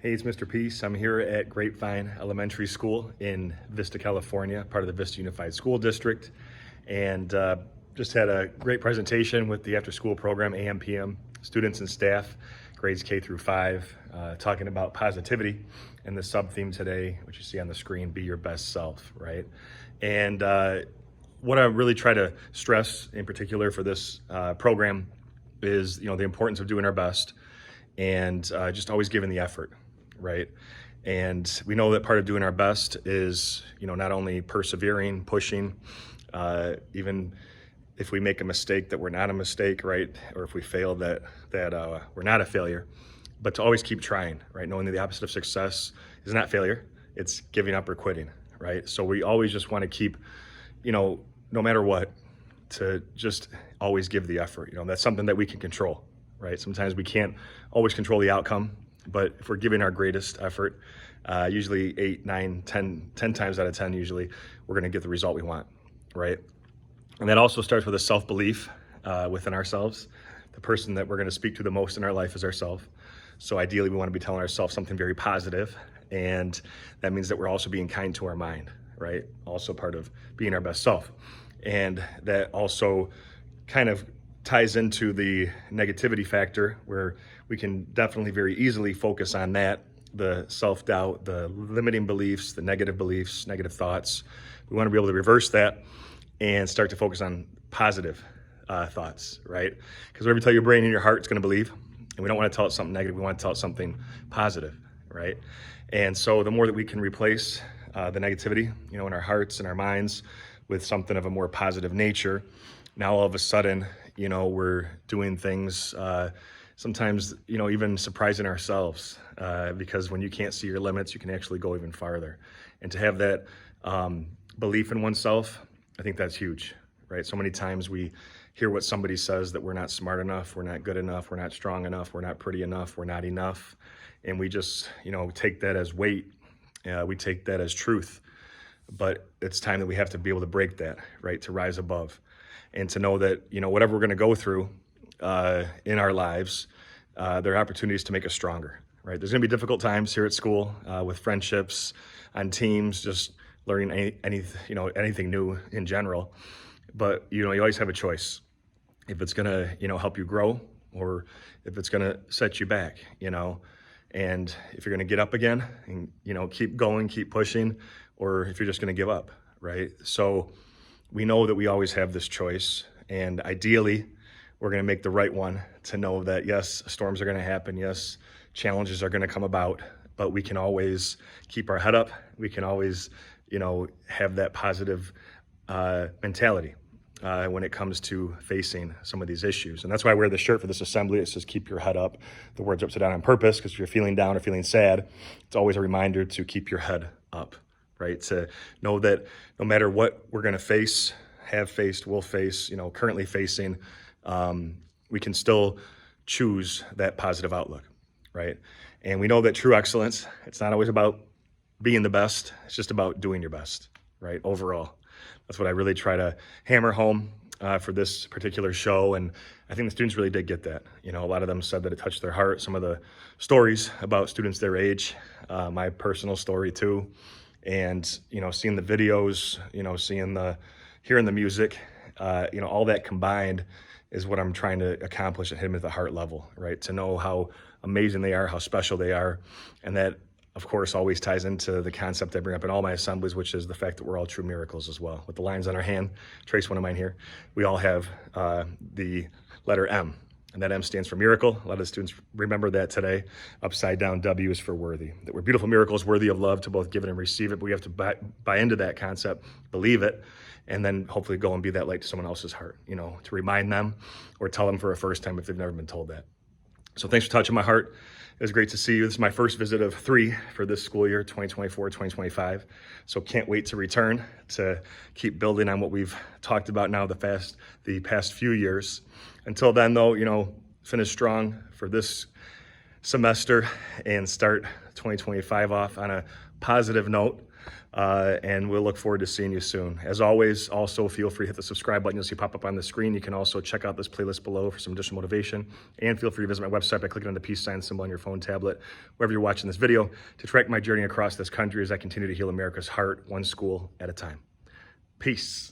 Hey, it's Mr. Peace. I'm here at Grapevine Elementary School in Vista, California, part of the Vista Unified School District, and just had a great presentation with the after-school program, AM/PM, students and staff, grades K through 5, talking about positivity, and the sub-theme today, which you see on the screen, be your best self, right? And what I really try to stress in particular for this program is, the importance of doing our best and just always giving the effort, right? And we know that part of doing our best is, not only persevering, pushing, even if we make a mistake that we're not a mistake, right? Or if we fail that we're not a failure, but to always keep trying, right? Knowing that the opposite of success is not failure, it's giving up or quitting, right? So we always just want to keep, no matter what, to just always give the effort. That's something that we can control, right? Sometimes we can't always control the outcome, but if we're giving our greatest effort, usually 8, 9, 10 times out of 10, usually we're going to get the result we want, right? And that also starts with a self-belief within ourselves. The person that we're going to speak to the most in our life is ourselves. So ideally, we want to be telling ourselves something very positive, and that means that we're also being kind to our mind, right? Also part of being our best self. And that also kind of ties into the negativity factor, where we can definitely very easily focus on that, the self-doubt, the limiting beliefs, the negative beliefs, negative thoughts. We want to be able to reverse that and start to focus on positive thoughts, right? Because whatever you tell your brain and your heart, it's going to believe. And we don't want to tell it something negative. We want to tell it something positive, right? And so the more that we can replace the negativity, in our hearts and our minds with something of a more positive nature, now all of a sudden, we're doing things, sometimes, even surprising ourselves, because when you can't see your limits, you can actually go even farther. And to have that belief in oneself, I think that's huge, right? So many times we hear what somebody says, that we're not smart enough, we're not good enough, we're not strong enough, we're not pretty enough, we're not enough. And we just, take that as weight. We take that as truth. But it's time that we have to be able to break that, right? To rise above and to know that, whatever we're going to go through in our lives, there are opportunities to make us stronger, right? There's going to be difficult times here at school with friendships, on teams, just learning anything new in general. But, you always have a choice if it's going to, help you grow, or if it's going to set you back, and if you're going to get up again and, keep going, keep pushing, or if you're just going to give up, right? So we know that we always have this choice, and ideally we're going to make the right one, to know that yes, storms are going to happen. Yes, challenges are going to come about, but we can always keep our head up. We can always, have that positive mentality when it comes to facing some of these issues. And that's why I wear the shirt for this assembly. It says, keep your head up. The word's upside down on purpose, because if you're feeling down or feeling sad, it's always a reminder to keep your head up, right? To know that no matter what we're going to face, have faced, will face, currently facing, we can still choose that positive outlook, right? And we know that true excellence, it's not always about being the best. It's just about doing your best, right? Overall. That's what I really try to hammer home for this particular show. And I think the students really did get that. A lot of them said that it touched their heart. Some of the stories about students their age, my personal story too. And, seeing the videos, hearing the music, all that combined is what I'm trying to accomplish and hit them at the heart level, right? To know how amazing they are, how special they are. And that, of course, always ties into the concept I bring up in all my assemblies, which is the fact that we're all true miracles as well. With the lines on our hand, trace one of mine here, we all have the letter M. And that M stands for miracle. A lot of the students remember that today. Upside down, W is for worthy. That we're beautiful miracles, worthy of love, to both give it and receive it. But we have to buy into that concept, believe it, and then hopefully go and be that light to someone else's heart, to remind them or tell them for a first time if they've never been told that. So thanks for touching my heart. It was great to see you. This is my first visit of 3 for this school year, 2024, 2025. So can't wait to return, to keep building on what we've talked about now the past few years. Until then, though, finish strong for this semester and start 2025 off on a positive note. And we'll look forward to seeing you soon. As always, also feel free to hit the subscribe button you'll see pop up on the screen. You can also check out this playlist below for some additional motivation, and feel free to visit my website by clicking on the peace sign symbol on your phone, tablet, wherever you're watching this video, to track my journey across this country as I continue to heal America's heart, one school at a time. Peace.